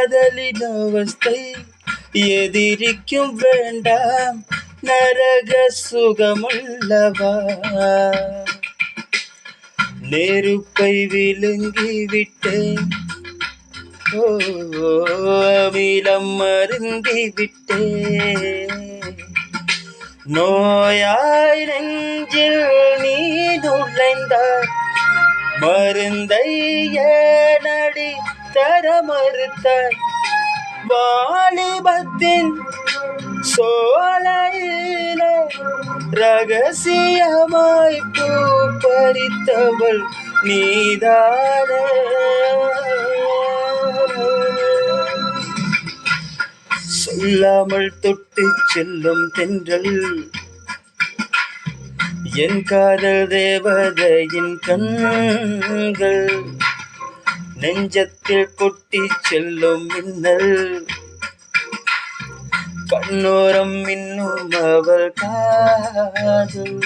காதலின் அவஸ்தை எதிரிக்கும் வேண்டாம் நரக சுகமுள்ளவா. நெருப்பை விழுங்கி விட்டேன், அமிலம் மருந்தி விட்டேன். நோயாய் நெஞ்சில் நீ நுழைந்தாய், மருந்தை ஏனடி தர மறுத்தாய். வாலிபத்தின் சோலையிலே ரகசியமாய் பூ பறித்தவள் நீதானே. சொல்லாமல் தொட்டு செல்லும் தென்றல் என் காதல் தேவதையின் கண்கள். நெஞ்சத்தில் கொட்டி செல்லும் மின்னல் கண்ணோரம் இன்னும் அவள் காதல்.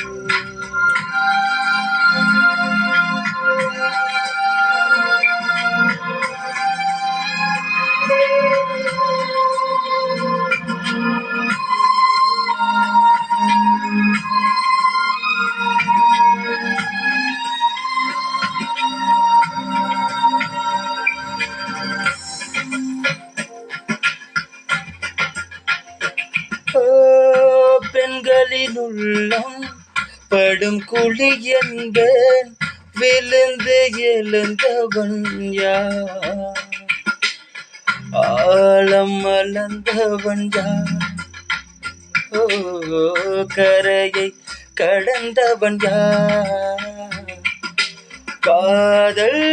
பெண்களின் உள்ளம் படும் குழி என்பேன், விழுந்து எழுந்தவன் யார்? ஆழம் மலர்ந்தவன் யார்? கரையை கடந்தவன் யார்? காதல்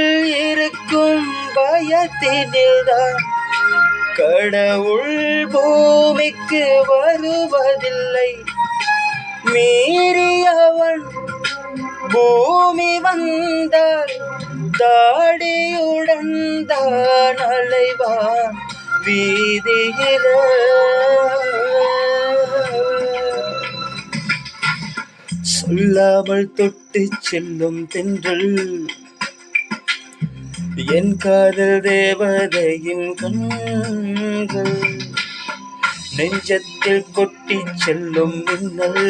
இருக்கும் பயத்தினில்தான் கடவுள் பூமிக்கு வருவதில்லை. மீறியவன் பூமி வந்தால் தாடியுடன் தான் அலைவான் வீதியிலே. சொல்லாமல் தொட்டு செல்லும் தென்றல் என் காதல் தேவதையின் கண்கள். நெஞ்சத்தில் கொட்டி செல்லும் மின்னல்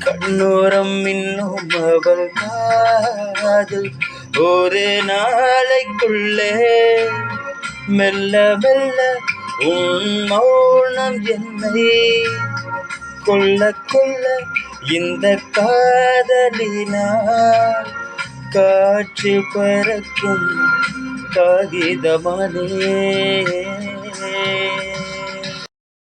கண்ணோரம் இன்னும் அவள் காதல். ஒரு நாளைக்குள்ளே மெல்ல மெல்ல உன் மௌனம் என்னை கொல்ல கொல்ல. இந்த காதலினால் காற்று பறக்கும் காகிதமானே.